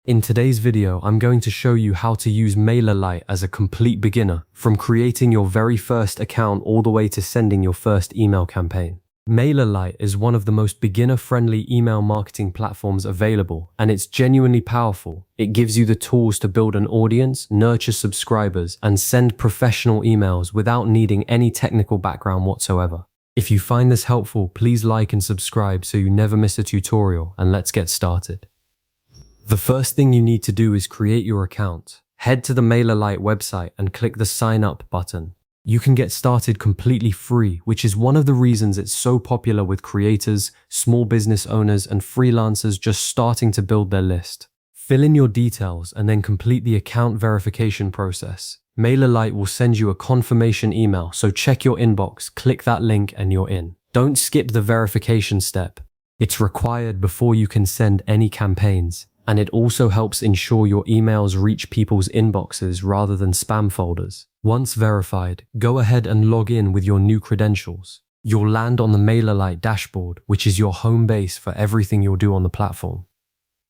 In today's video, I'm going to show you how to use MailerLite as a complete beginner, from creating your very first account all the way to sending your first email campaign. MailerLite is one of the most beginner-friendly email marketing platforms available, and it's genuinely powerful. It gives you the tools to build an audience, nurture subscribers, and send professional emails without needing any technical background whatsoever. If you find this helpful, please like and subscribe so you never miss a tutorial, and let's get started. The first thing you need to do is create your account. Head to the MailerLite website and click the Sign Up button. You can get started completely free, which is one of the reasons it's so popular with creators, small business owners, and freelancers just starting to build their list. Fill in your details and then complete the account verification process. MailerLite will send you a confirmation email, so check your inbox, click that link, and you're in. Don't skip the verification step. It's required before you can send any campaigns. And it also helps ensure your emails reach people's inboxes rather than spam folders. Once verified, go ahead and log in with your new credentials. You'll land on the MailerLite dashboard, which is your home base for everything you'll do on the platform.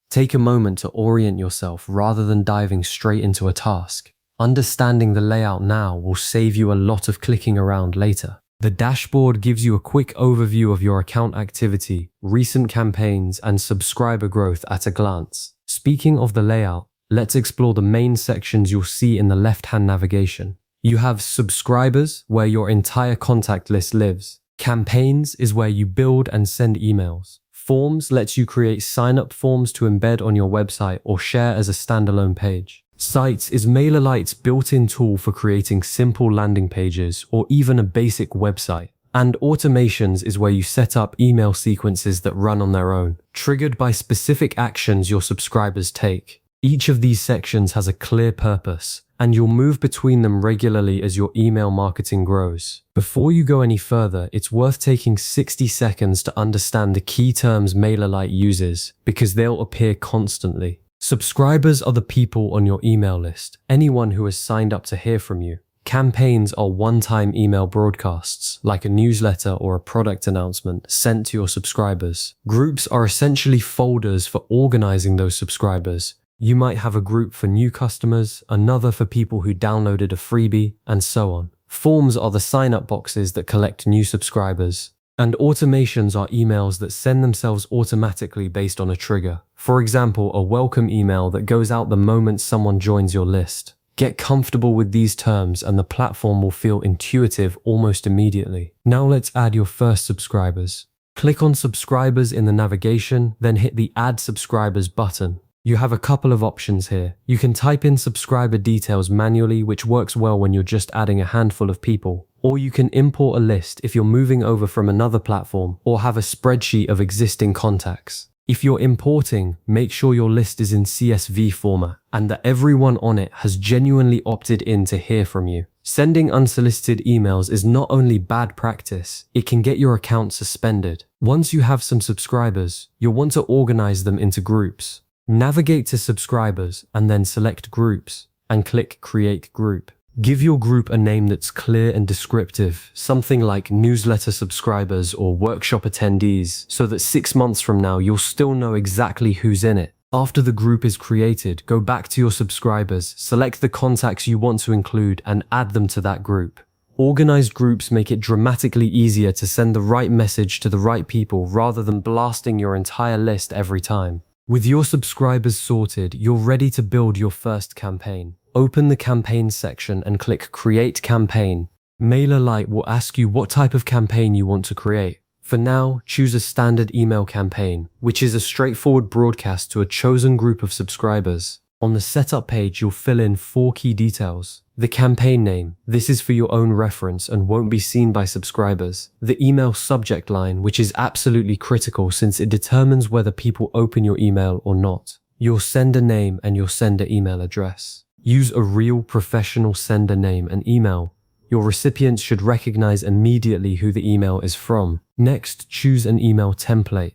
Take a moment to orient yourself rather than diving straight into a task. Understanding the layout now will save you a lot of clicking around later. The dashboard gives you a quick overview of your account activity, recent campaigns, and subscriber growth at a glance. Speaking of the layout, let's explore the main sections you'll see in the left-hand navigation. You have subscribers, where your entire contact list lives. Campaigns is where you build and send emails. Forms lets you create sign-up forms to embed on your website or share as a standalone page. Sites is MailerLite's built-in tool for creating simple landing pages or even a basic website. And automations is where you set up email sequences that run on their own, triggered by specific actions your subscribers take. Each of these sections has a clear purpose, and you'll move between them regularly as your email marketing grows. Before you go any further, it's worth taking 60 seconds to understand the key terms MailerLite uses, because they'll appear constantly. Subscribers are the people on your email list, anyone who has signed up to hear from you. Campaigns are one-time email broadcasts, like a newsletter or a product announcement sent to your subscribers. Groups are essentially folders for organizing those subscribers. You might have a group for new customers, another for people who downloaded a freebie, and so on. Forms are the sign-up boxes that collect new subscribers. And automations are emails that send themselves automatically based on a trigger. For example, a welcome email that goes out the moment someone joins your list. Get comfortable with these terms and the platform will feel intuitive almost immediately. Now let's add your first subscribers. Click on subscribers in the navigation, then hit the Add Subscribers button. You have a couple of options here. You can type in subscriber details manually, which works well when you're just adding a handful of people. Or you can import a list if you're moving over from another platform or have a spreadsheet of existing contacts. If you're importing, make sure your list is in CSV format and that everyone on it has genuinely opted in to hear from you. Sending unsolicited emails is not only bad practice, it can get your account suspended. Once you have some subscribers, you'll want to organize them into groups. Navigate to subscribers and then select groups and click Create Group. Give your group a name that's clear and descriptive, something like newsletter subscribers or workshop attendees, so that 6 months from now you'll still know exactly who's in it. After the group is created, go back to your subscribers, select the contacts you want to include and add them to that group. Organized groups make it dramatically easier to send the right message to the right people rather than blasting your entire list every time. With your subscribers sorted, you're ready to build your first campaign. Open the campaign section and click Create Campaign. MailerLite will ask you what type of campaign you want to create. For now, choose a standard email campaign, which is a straightforward broadcast to a chosen group of subscribers. On the setup page, you'll fill in 4 key details. The campaign name, this is for your own reference and won't be seen by subscribers. The email subject line, which is absolutely critical since it determines whether people open your email or not. Your sender name and your sender email address. Use a real professional sender name and email. Your recipients should recognize immediately who the email is from. Next, choose an email template.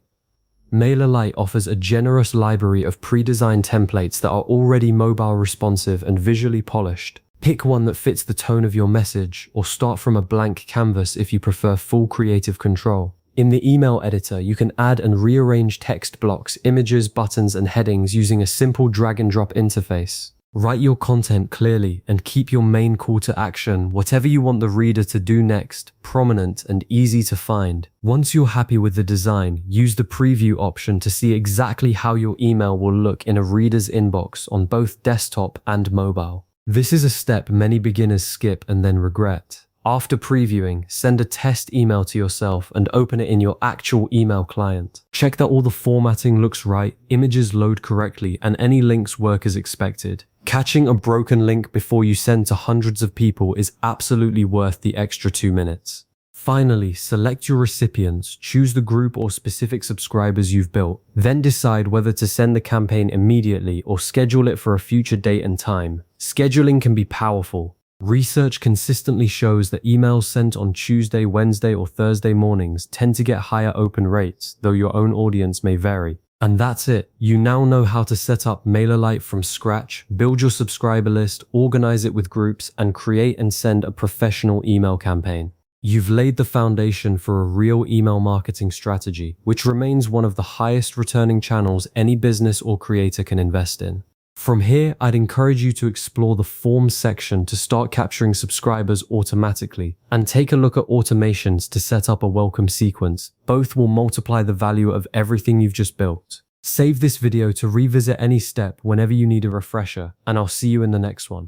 MailerLite offers a generous library of pre-designed templates that are already mobile responsive and visually polished. Pick one that fits the tone of your message or start from a blank canvas if you prefer full creative control. In the email editor, you can add and rearrange text blocks, images, buttons, and headings using a simple drag and drop interface. Write your content clearly and keep your main call to action, whatever you want the reader to do next, prominent and easy to find. Once you're happy with the design, use the preview option to see exactly how your email will look in a reader's inbox on both desktop and mobile. This is a step many beginners skip and then regret. After previewing, send a test email to yourself and open it in your actual email client. Check that all the formatting looks right, images load correctly, and any links work as expected. Catching a broken link before you send to hundreds of people is absolutely worth the extra 2 minutes. Finally, select your recipients, choose the group or specific subscribers you've built, then decide whether to send the campaign immediately or schedule it for a future date and time. Scheduling can be powerful. Research consistently shows that emails sent on Tuesday, Wednesday, or Thursday mornings tend to get higher open rates, though your own audience may vary. And that's it. You now know how to set up MailerLite from scratch, build your subscriber list, organize it with groups, and create and send a professional email campaign. You've laid the foundation for a real email marketing strategy, which remains one of the highest returning channels any business or creator can invest in. From here, I'd encourage you to explore the forms section to start capturing subscribers automatically, and take a look at automations to set up a welcome sequence. Both will multiply the value of everything you've just built. Save this video to revisit any step whenever you need a refresher, and I'll see you in the next one.